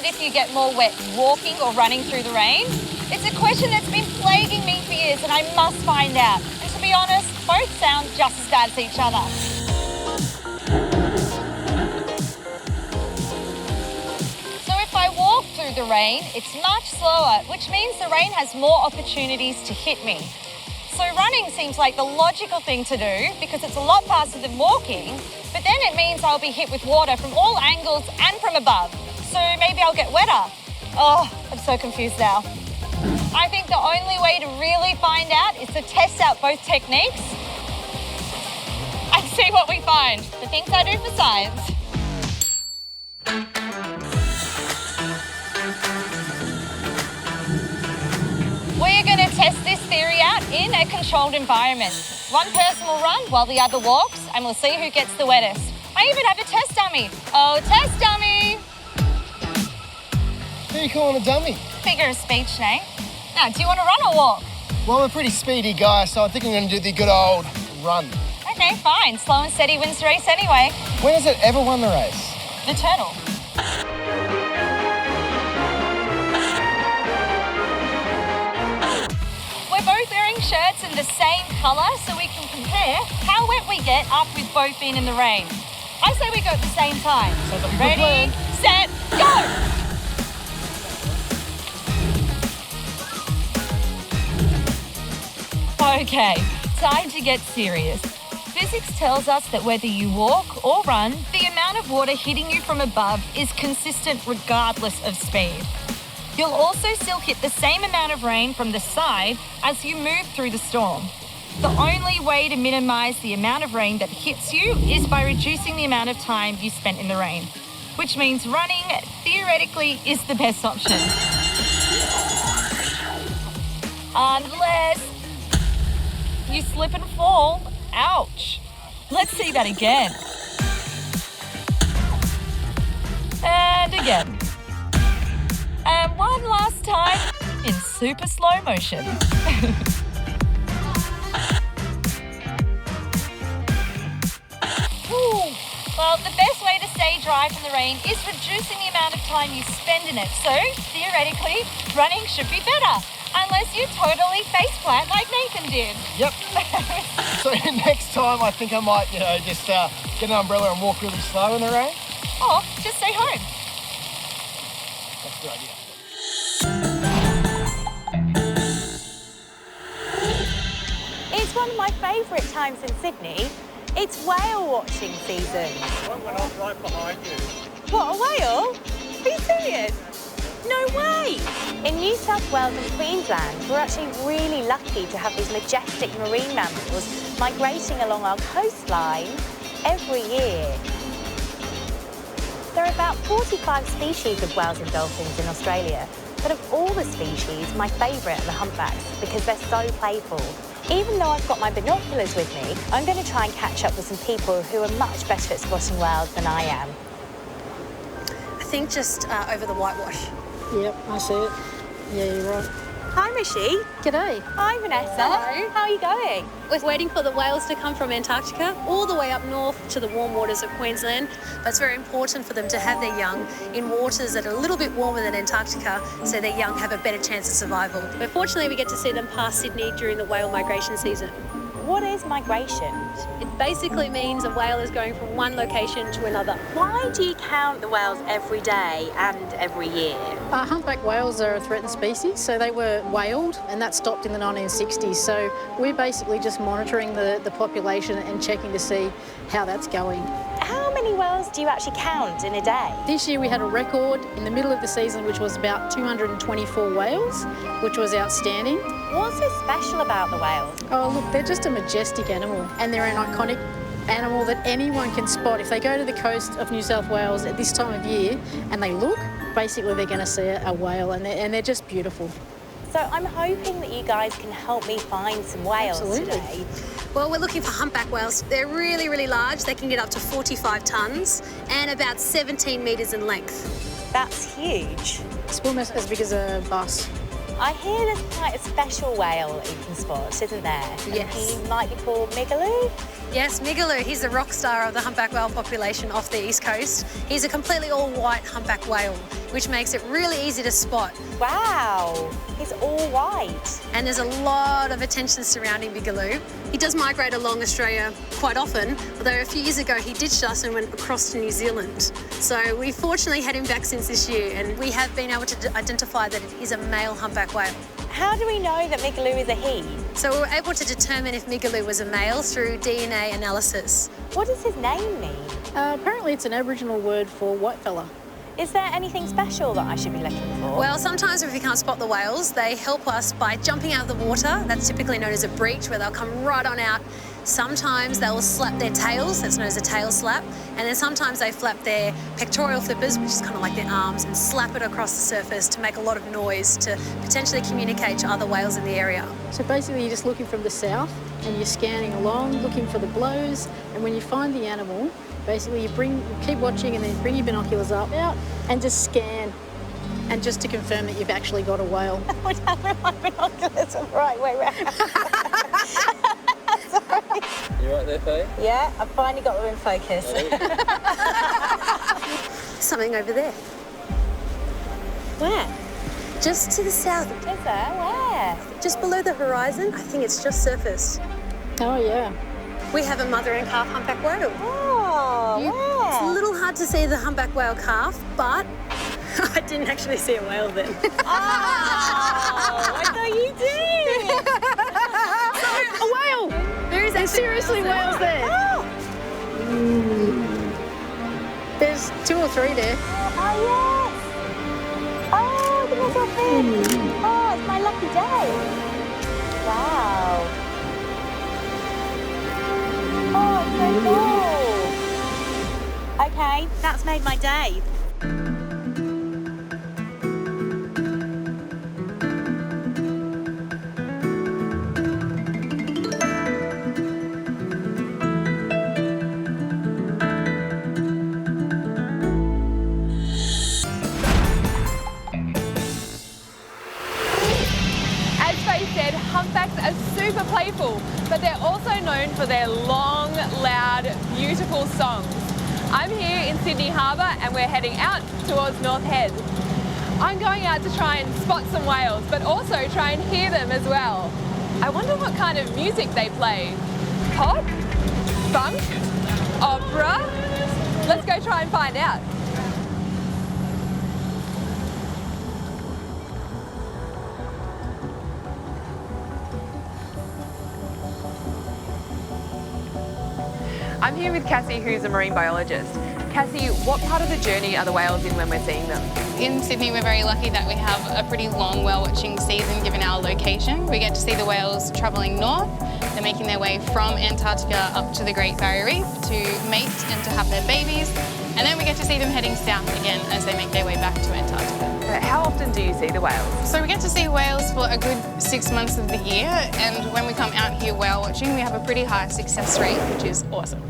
wondered if you get more wet walking or running through the rain? It's a question that's been plaguing me for years and I must find out. And to be honest, both sound just as bad as each other. So if I walk through the rain, it's much slower, which means the rain has more opportunities to hit me. So running seems like the logical thing to do because it's a lot faster than walking, but then it means I'll be hit with water from all angles and from above. So maybe I'll get wetter. Oh, I'm so confused now. I think the only way to really find out is to test out both techniques and see what we find. The things I do for science. We're going to test this theory out in a controlled environment. One person will run while the other walks, and we'll see who gets the wettest. I even have a test dummy. Oh, test dummy! Who are you calling a dummy? Figure of speech, Nate. Now, do you want to run or walk? Well, I'm a pretty speedy guy, so I think I'm going to do the good old run. Okay, fine. Slow and steady wins the race anyway. When has it ever won the race? The turtle. We're both wearing shirts in the same colour so we can compare how wet we get after we've both been in the rain. I say we go at the same time. Ready, set, go! Okay, time to get serious. Physics tells us that whether you walk or run, the amount of water hitting you from above is consistent regardless of speed. You'll also still hit the same amount of rain from the side as you move through the storm. The only way to minimise the amount of rain that hits you is by reducing the amount of time you spent in the rain, which means running, theoretically, is the best option. Unless you slip and fall. Ouch. Let's see that again. And again. And one last time in super slow motion. Well, the best way to stay dry from the rain is reducing the amount of time you spend in it. So, theoretically, running should be better. Unless you totally faceplant like Nathan did. Yep. So next time I think I might, just get an umbrella and walk really slow in the rain. Or just stay home. That's a good idea. It's one of my favourite times in Sydney. It's whale watching season. One went off right behind you. What, a whale? Are you serious? No way! In New South Wales and Queensland, we're actually really lucky to have these majestic marine mammals migrating along our coastline every year. There are about 45 species of whales and dolphins in Australia, but of all the species, my favourite are the humpbacks because they're so playful. Even though I've got my binoculars with me, I'm going to try and catch up with some people who are much better at spotting whales than I am. I think just over the whitewash. Yep, I see it. Yeah, you're right. Hi, Rishi. G'day. Hi, Vanessa. Hello. How are you going? We're waiting for the whales to come from Antarctica all the way up north to the warm waters of Queensland. But it's very important for them to have their young in waters that are a little bit warmer than Antarctica so their young have a better chance of survival. But fortunately, we get to see them past Sydney during the whale migration season. What is migration? It basically means a whale is going from one location to another. Why do you count the whales every day and every year? Humpback whales are a threatened species, so they were whaled, and that stopped in the 1960s. So we're basically just monitoring the population and checking to see how that's going. How many whales do you actually count in a day? This year we had a record in the middle of the season, which was about 224 whales, which was outstanding. What's so special about the whales? Oh, look, they're just a majestic animal, and they're an iconic animal that anyone can spot. If they go to the coast of New South Wales at this time of year and they look, basically they're going to see a whale, and they're just beautiful. So I'm hoping that you guys can help me find some whales today. Well, we're looking for humpback whales. They're really, really large. They can get up to 45 tonnes and about 17 metres in length. That's huge. It's almost as big as a bus. I hear there's quite a special whale that you can spot, isn't there? Yes. He might be called Migaloo. Yes, Migaloo, he's the rock star of the humpback whale population off the east coast. He's a completely all-white humpback whale, which makes it really easy to spot. Wow, he's all white. And there's a lot of attention surrounding Migaloo. He does migrate along Australia quite often, although a few years ago he ditched us and went across to New Zealand. So we fortunately had him back since this year, and we have been able to identify that it is a male humpback whale. How do we know that Migaloo is a he? So we were able to determine if Migaloo was a male through DNA analysis. What does his name mean? Apparently it's an Aboriginal word for white fella. Is there anything special that I should be looking for? Well, sometimes if we can't spot the whales, they help us by jumping out of the water. That's typically known as a breach, where they'll come right on out. Sometimes they will slap their tails, that's known as a tail slap, and then sometimes they flap their pectoral flippers, which is kind of like their arms, and slap it across the surface to make a lot of noise to potentially communicate to other whales in the area. So basically you're just looking from the south and you're scanning along, looking for the blows, and when you find the animal, basically you keep watching and then bring your binoculars up, out, and just scan, and just to confirm that you've actually got a whale. I would have my binoculars the right way round. Sorry. You right there, Faye? Yeah, I finally got them in focus. Something over there. Where? Just to the south. Is there? Where? Just below the horizon, I think it's just surfaced. Oh yeah. We have a mother and calf humpback whale. Oh, It's a where? little hard to see the humpback whale calf, but I didn't actually see a whale then. Oh, I thought you did. A whale! There is There's seriously whales there. Oh. There's 2 or 3 there. Oh, yes. Oh, the little thing. Oh, it's my lucky day. Wow. Oh, it's so cool. Okay, that's made my day. As Faye said, humpbacks are super playful, but they're also known for their long, loud, beautiful songs. I'm here in Sydney Harbour and we're heading out towards North Head. I'm going out to try and spot some whales, but also try and hear them as well. I wonder what kind of music they play. Pop? Funk? Opera? Let's go try and find out. I'm here with Cassie, who's a marine biologist. Cassie, what part of the journey are the whales in when we're seeing them? In Sydney, we're very lucky that we have a pretty long whale watching season given our location. We get to see the whales travelling north. They're making their way from Antarctica up to the Great Barrier Reef to mate and to have their babies. And then we get to see them heading south again as they make their way back to Antarctica. How often do you see the whales? So we get to see whales for a good 6 months of the year, and when we come out here whale watching, we have a pretty high success rate, which is awesome.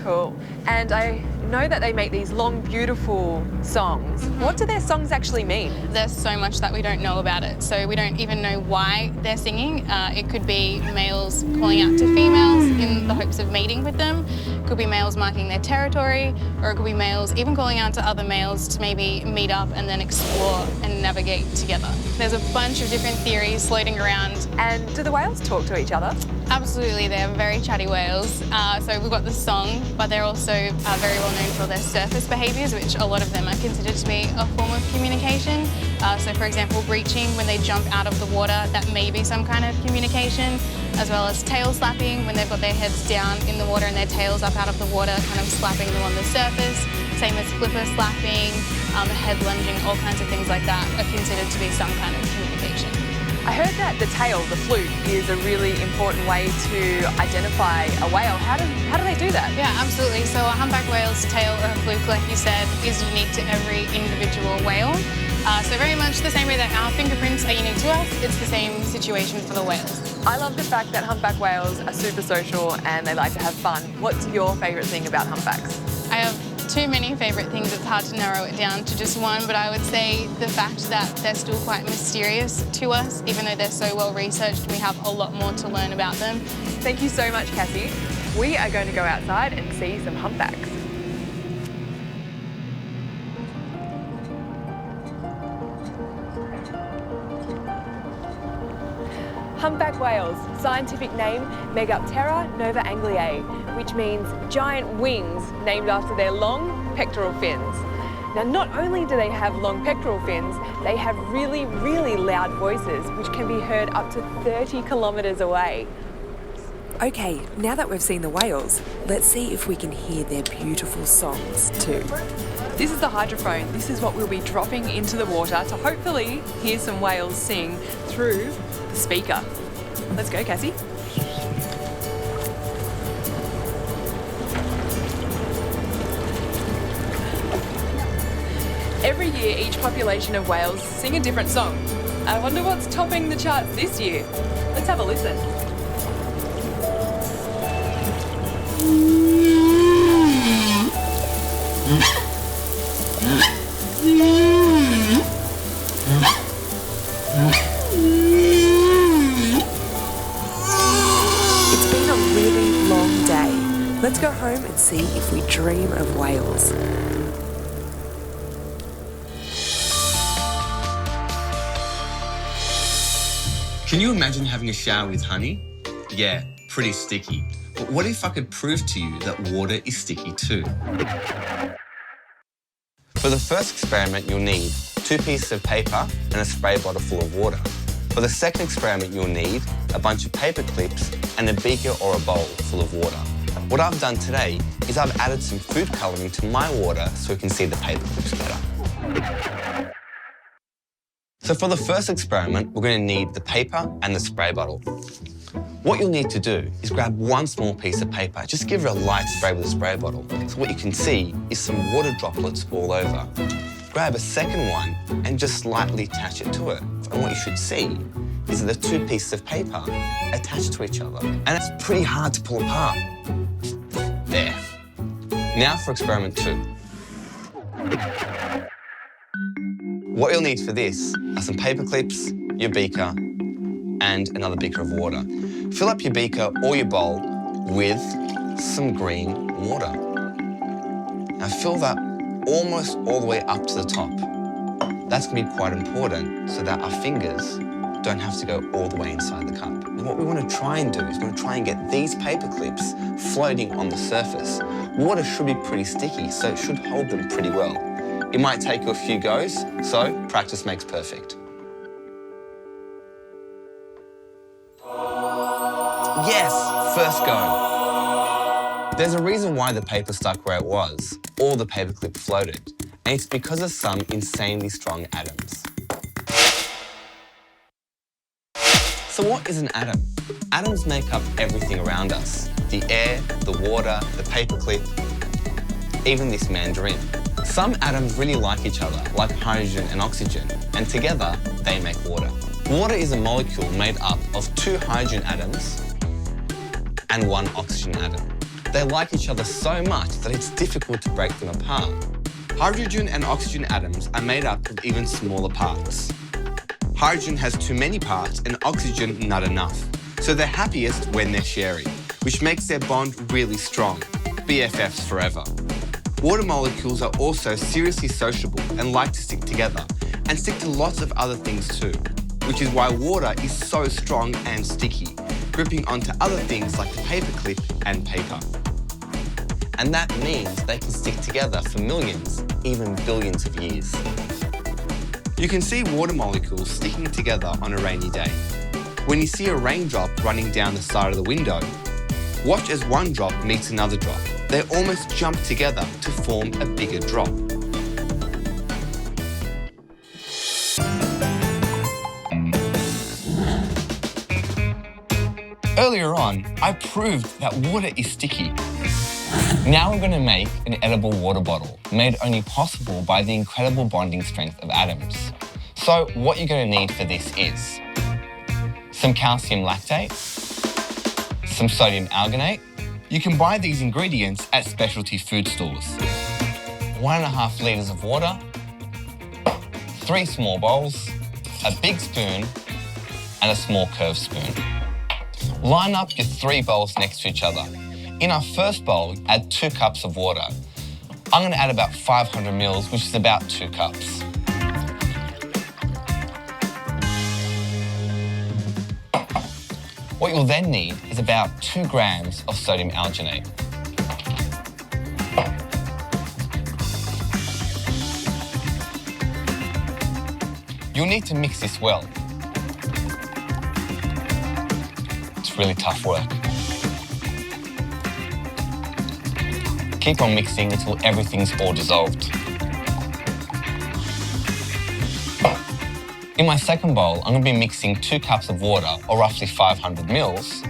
Cool. And I know that they make these long, beautiful songs. What do their songs actually mean? There's so much that we don't know about it, so we don't even know why they're singing. It could be males calling out to females in the hopes of mating with them. It could be males marking their territory, or it could be males even calling out to other males to maybe meet up and then explore and navigate together. There's a bunch of different theories floating around. And do the whales talk to each other? Absolutely, they're very chatty whales. So we've got the song, but they're also very well known for their surface behaviours, which a lot of them are considered to be a form of communication. So for example, breaching, when they jump out of the water, that may be some kind of communication, as well as tail slapping, when they've got their heads down in the water and their tails up out of the water, kind of slapping them on the surface. Same as flipper slapping, head lunging, all kinds of things like that are considered to be some kind of communication. I heard that the tail, the fluke, is a really important way to identify a whale. How do they do that? Yeah, absolutely. So a humpback whale's tail, or a fluke, like you said, is unique to every individual whale. So very much the same way that our fingerprints are unique to us, it's the same situation for the whales. I love the fact that humpback whales are super social and they like to have fun. What's your favourite thing about humpbacks? I have too many favourite things, it's hard to narrow it down to just one, but I would say the fact that they're still quite mysterious to us, even though they're so well researched, we have a lot more to learn about them. Thank you so much, Cassie. we are going to go outside and see some humpbacks. Humpback whales, scientific name Megaptera nova angliae, which means giant wings named after their long pectoral fins. Now, not only do they have long pectoral fins, they have really, really loud voices, which can be heard up to 30 kilometres away. Okay, now that we've seen the whales, let's see if we can hear their beautiful songs too. This is the hydrophone. This is what we'll be dropping into the water to hopefully hear some whales sing through the speaker. Let's go, Cassie. Every year, each population of whales sing a different song. I wonder what's topping the charts this year. Let's have a listen. It's been a really long day. Let's go home and see if we dream of whales. Can you imagine having a shower with honey? Yeah, pretty sticky. But what if I could prove to you that water is sticky too? For the first experiment, you'll need 2 pieces of paper and a spray bottle full of water. For the second experiment, you'll need a bunch of paper clips and a beaker or a bowl full of water. What I've done today is I've added some food colouring to my water so we can see the paper clips better. So for the first experiment, we're going to need the paper and the spray bottle. What you'll need to do is grab one small piece of paper, just give it a light spray with a spray bottle. So what you can see is some water droplets all over. Grab a second one and just slightly attach it to it. And what you should see is the 2 pieces of paper attached to each other. And it's pretty hard to pull apart. There. Now for experiment 2. What you'll need for this are some paper clips, your beaker, and another beaker of water. Fill up your beaker or your bowl with some green water. Now fill that almost all the way up to the top. That's going to be quite important so that our fingers don't have to go all the way inside the cup. And what we want to try and do is we want to try and get these paper clips floating on the surface. Water should be pretty sticky, so it should hold them pretty well. It might take you a few goes, so practice makes perfect. Yes, first go. There's a reason why the paper stuck where it was, or the paperclip floated, and it's because of some insanely strong atoms. So what is an atom? Atoms make up everything around us. The air, the water, the paperclip, even this mandarin. Some atoms really like each other, like hydrogen and oxygen, and together they make water. Water is a molecule made up of 2 hydrogen atoms and 1 oxygen atom. They like each other so much that it's difficult to break them apart. Hydrogen and oxygen atoms are made up of even smaller parts. Hydrogen has too many parts and oxygen not enough, so they're happiest when they're sharing, which makes their bond really strong. BFFs forever. Water molecules are also seriously sociable and like to stick together, and stick to lots of other things too, which is why water is so strong and sticky, gripping onto other things like the paperclip and paper. And that means they can stick together for millions, even billions of years. You can see water molecules sticking together on a rainy day. When you see a raindrop running down the side of the window, watch as one drop meets another drop. They almost jump together to form a bigger drop. Earlier on, I proved that water is sticky. Now we're going to make an edible water bottle, made only possible by the incredible bonding strength of atoms. So what you're going to need for this is some calcium lactate, some sodium alginate. You can buy these ingredients at specialty food stores. 1.5 litres of water, 3 small bowls, a big spoon, and a small curved spoon. Line up your 3 bowls next to each other. In our first bowl, add 2 cups of water. I'm going to add about 500 mils, which is about 2 cups. What you'll then need is about 2 grams of sodium alginate. You'll need to mix this well. It's really tough work. Keep on mixing until everything's all dissolved. In my second bowl, I'm going to be mixing 2 cups of water, or roughly 500 mils.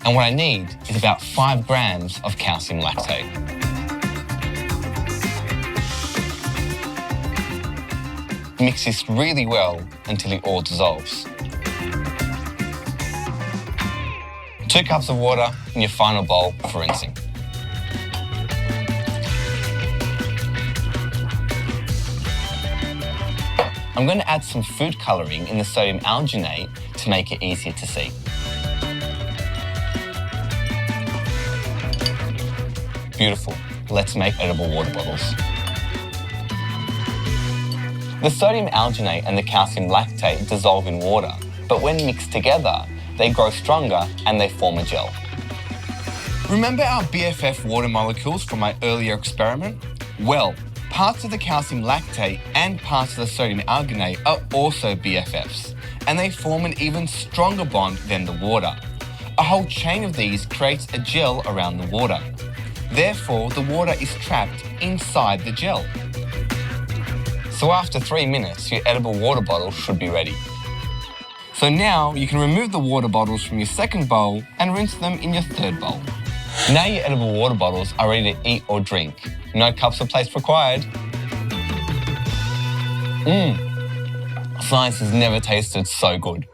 And what I need is about 5 grams of calcium lactate. Mix this really well until it all dissolves. 2 cups of water in your final bowl for rinsing. I'm going to add some food colouring in the sodium alginate to make it easier to see. Beautiful. Let's make edible water bottles. The sodium alginate and the calcium lactate dissolve in water, but when mixed together, they grow stronger and they form a gel. Remember our BFF water molecules from my earlier experiment? Well, parts of the calcium lactate and parts of the sodium alginate are also BFFs, and they form an even stronger bond than the water. A whole chain of these creates a gel around the water. Therefore, the water is trapped inside the gel. So after 3 minutes, your edible water bottle should be ready. So now you can remove the water bottles from your second bowl and rinse them in your third bowl. Now your edible water bottles are ready to eat or drink. No cups or plates required. Science has never tasted so good.